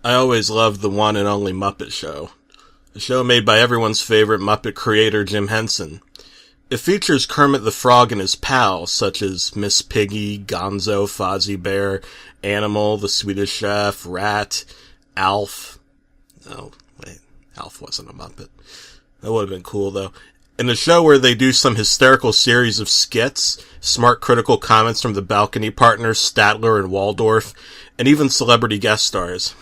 I always loved the one and only Muppet Show. A show made by everyone's favorite Muppet creator, Jim Henson. It features Kermit the Frog and his pals, such as Miss Piggy, Gonzo, Fozzie Bear, Animal, the Swedish Chef, Rat, Alf. Oh, wait, Alf wasn't a Muppet. That would have been cool, though. In a show where they do some hysterical series of skits, smart critical comments from the balcony partners, Statler and Waldorf, and even celebrity guest stars.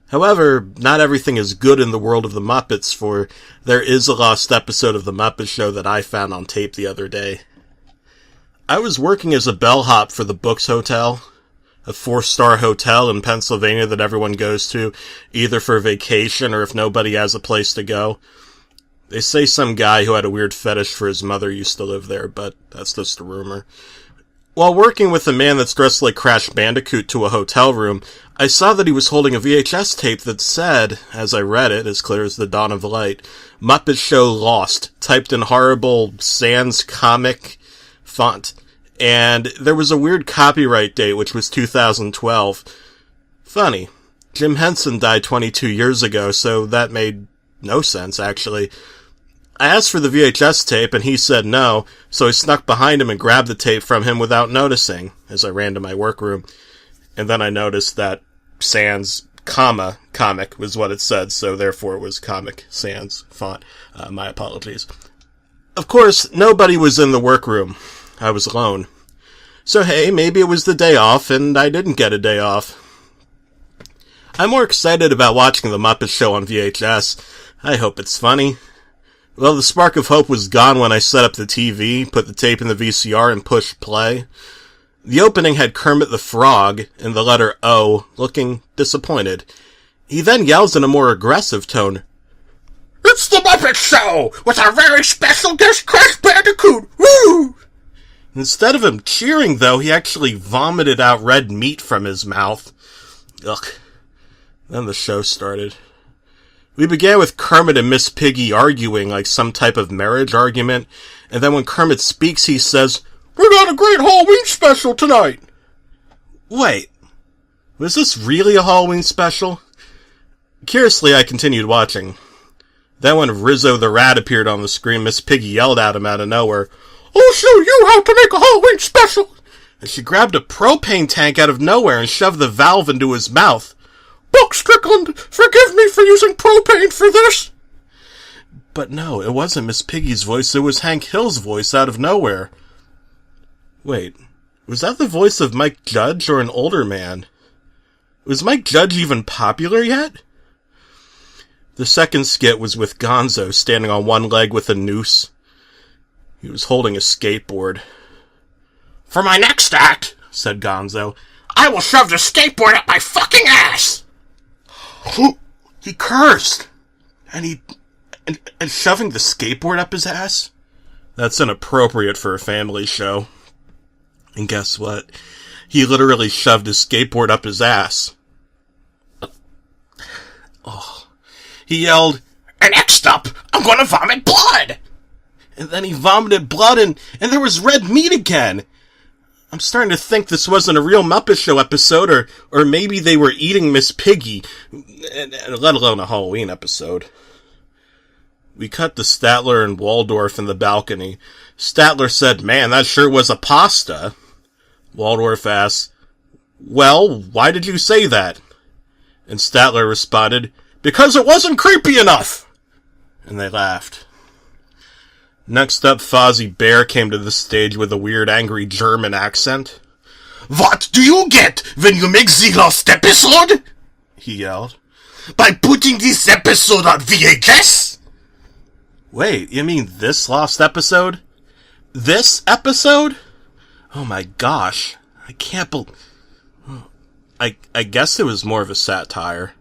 However, not everything is good in the world of the Muppets, for there is a lost episode of The Muppet Show that I found on tape the other day. I was working as a bellhop for the Books Hotel, a 4-star hotel in Pennsylvania that everyone goes to, either for vacation or if nobody has a place to go. They say some guy who had a weird fetish for his mother used to live there, but that's just a rumor. While working with a man that's dressed like Crash Bandicoot to a hotel room, I saw that he was holding a VHS tape that said, as I read it, as clear as the dawn of light, Muppet Show Lost, typed in horrible sans comic font. And there was a weird copyright date, which was 2012. Funny. Jim Henson died 22 years ago, so that made no sense, actually. I asked for the VHS tape, and he said no, so I snuck behind him and grabbed the tape from him without noticing, as I ran to my workroom. And then I noticed that sans, comma, comic was what it said, so therefore it was Comic Sans font. My apologies. Of course, nobody was in the workroom. I was alone. So hey, maybe it was the day off, and I didn't get a day off. I'm more excited about watching The Muppet Show on VHS. I hope it's funny. Well, the spark of hope was gone when I set up the TV, put the tape in the VCR, and pushed play. The opening had Kermit the Frog, in the letter O, looking disappointed. He then yells in a more aggressive tone, "It's the Muppet Show, with our very special guest Crash Bandicoot! Woo!" Instead of him cheering, though, he actually vomited out red meat from his mouth. Ugh. Then the show started. We began with Kermit and Miss Piggy arguing like some type of marriage argument, and then when Kermit speaks, he says, "We got a great Halloween special tonight!" Wait, was this really a Halloween special? Curiously, I continued watching. Then when Rizzo the Rat appeared on the screen, Miss Piggy yelled at him out of nowhere, "I'll show you how to make a Halloween special!" And she grabbed a propane tank out of nowhere and shoved the valve into his mouth. "Buck Strickland, forgive me for using propane for this!" But no, it wasn't Miss Piggy's voice, it was Hank Hill's voice out of nowhere. Wait, was that the voice of Mike Judge or an older man? Was Mike Judge even popular yet? The second skit was with Gonzo standing on one leg with a noose. He was holding a skateboard. "For my next act," said Gonzo, "I will shove the skateboard up my fucking ass!" He cursed! And shoving the skateboard up his ass? That's inappropriate for a family show. And guess what? He literally shoved his skateboard up his ass. Oh. He yelled, "And next up, I'm gonna vomit blood!" And then he vomited blood and there was red meat again. I'm starting to think this wasn't a real Muppet Show episode, or maybe they were eating Miss Piggy, let alone a Halloween episode. We cut to Statler and Waldorf in the balcony. Statler said, "Man, that sure was a pasta." Waldorf asked, "Well, why did you say that?" And Statler responded, "Because it wasn't creepy enough!" And they laughed. Next up, Fozzie Bear came to the stage with a weird, angry German accent. "What do you get when you make the lost episode?" he yelled. "By putting this episode on VHS?" Wait, you mean this lost episode? This episode? Oh my gosh. I can't believe... I guess it was more of a satire.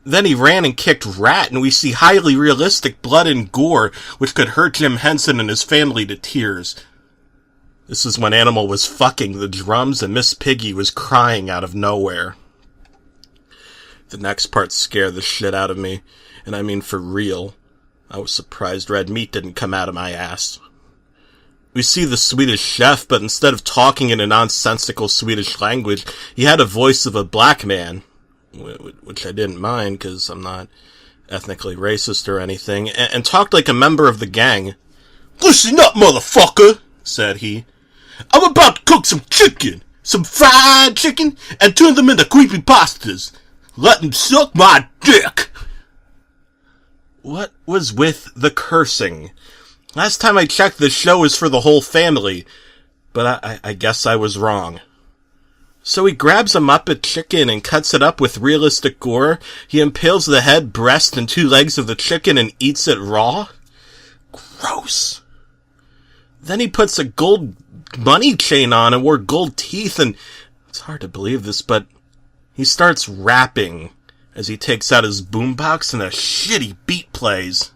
Then he ran and kicked Rat, and we see highly realistic blood and gore, which could hurt Jim Henson and his family to tears. This is when Animal was fucking the drums and Miss Piggy was crying out of nowhere. The next part scared the shit out of me, and I mean for real. I was surprised red meat didn't come out of my ass. We see the Swedish chef, but instead of talking in a nonsensical Swedish language, he had a voice of a black man. which I didn't mind because I'm not ethnically racist or anything, and talked like a member of the gang. "Listen up, motherfucker," said he. "I'm about to cook some chicken, some fried chicken, and turn them into creepypastas. Let them suck my dick." What was with the cursing? Last time I checked, this show is for the whole family, but I guess I was wrong. So he grabs a Muppet chicken and cuts it up with realistic gore. He impales the head, breast, and 2 legs of the chicken and eats it raw? Gross. Then he puts a gold money chain on and wore gold teeth, and it's hard to believe this, but he starts rapping as he takes out his boombox and a shitty beat plays.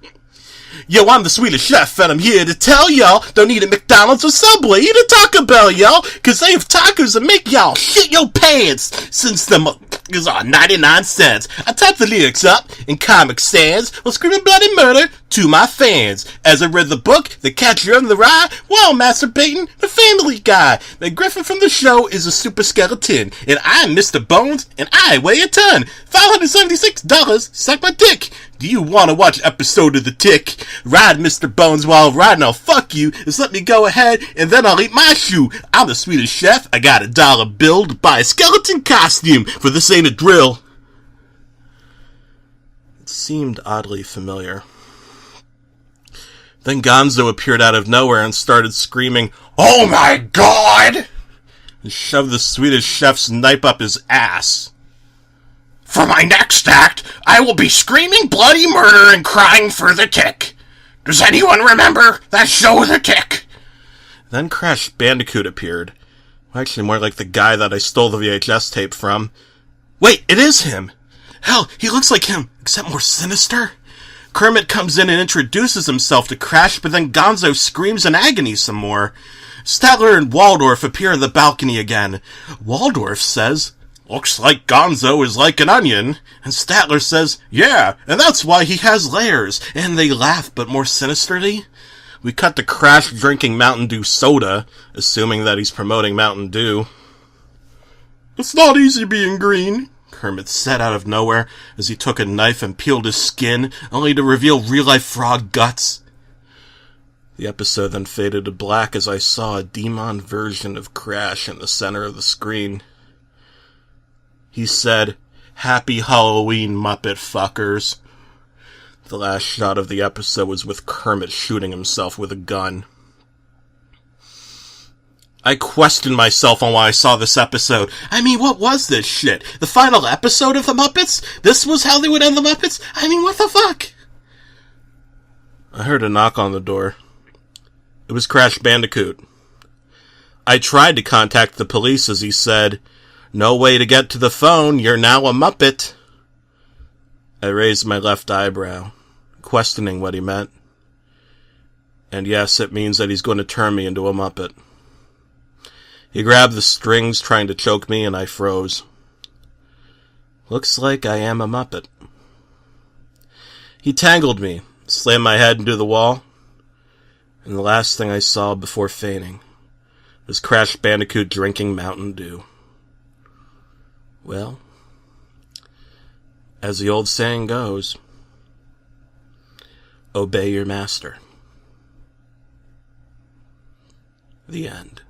"Yo, I'm the Swedish chef, and I'm here to tell y'all, don't eat at McDonald's or Subway, eat at Taco Bell, y'all, cause they have tacos that make y'all shit your pants, since the motherfuckers are 99 cents. I type the lyrics up in Comic Sans while screaming bloody murder to my fans. As I read the book, The Catcher in the Rye, while masturbating the Family Guy. The Griffin from the show is a super skeleton, and I'm Mr. Bones, and I weigh a ton. $576, suck my dick. Do you want to watch episode of The Tick? Ride Mr. Bones while riding, I'll fuck you. Just let me go ahead, and then I'll eat my shoe. I'm the Swedish chef, I got $1 bill to buy a skeleton costume, for this ain't a drill." It seemed oddly familiar. Then Gonzo appeared out of nowhere and started screaming, "Oh my god!" and shoved the Swedish chef's knife up his ass. "For my next act, I will be screaming bloody murder and crying for the Tick. Does anyone remember that show, The Tick?" Then Crash Bandicoot appeared. Actually, more like the guy that I stole the VHS tape from. Wait, it is him! Hell, he looks like him, except more sinister. Kermit comes in and introduces himself to Crash, but then Gonzo screams in agony some more. Statler and Waldorf appear on the balcony again. Waldorf says, "Looks like Gonzo is like an onion." And Statler says, "Yeah, and that's why he has layers." And they laugh, but more sinisterly. We cut to Crash drinking Mountain Dew soda, assuming that he's promoting Mountain Dew. "It's not easy being green," Kermit said out of nowhere as he took a knife and peeled his skin, only to reveal real-life frog guts. The episode then faded to black as I saw a demon version of Crash in the center of the screen. He said, "Happy Halloween, Muppet fuckers." The last shot of the episode was with Kermit shooting himself with a gun. I questioned myself on why I saw this episode. I mean, what was this shit? The final episode of the Muppets? This was how they would end the Muppets? I mean, what the fuck? I heard a knock on the door. It was Crash Bandicoot. I tried to contact the police as he said, "No way to get to the phone, you're now a Muppet." I raised my left eyebrow, questioning what he meant. And yes, it means that he's going to turn me into a Muppet. He grabbed the strings trying to choke me, and I froze. Looks like I am a Muppet. He tangled me, slammed my head into the wall, and the last thing I saw before fainting was Crash Bandicoot drinking Mountain Dew. Well, as the old saying goes, obey your master. The end.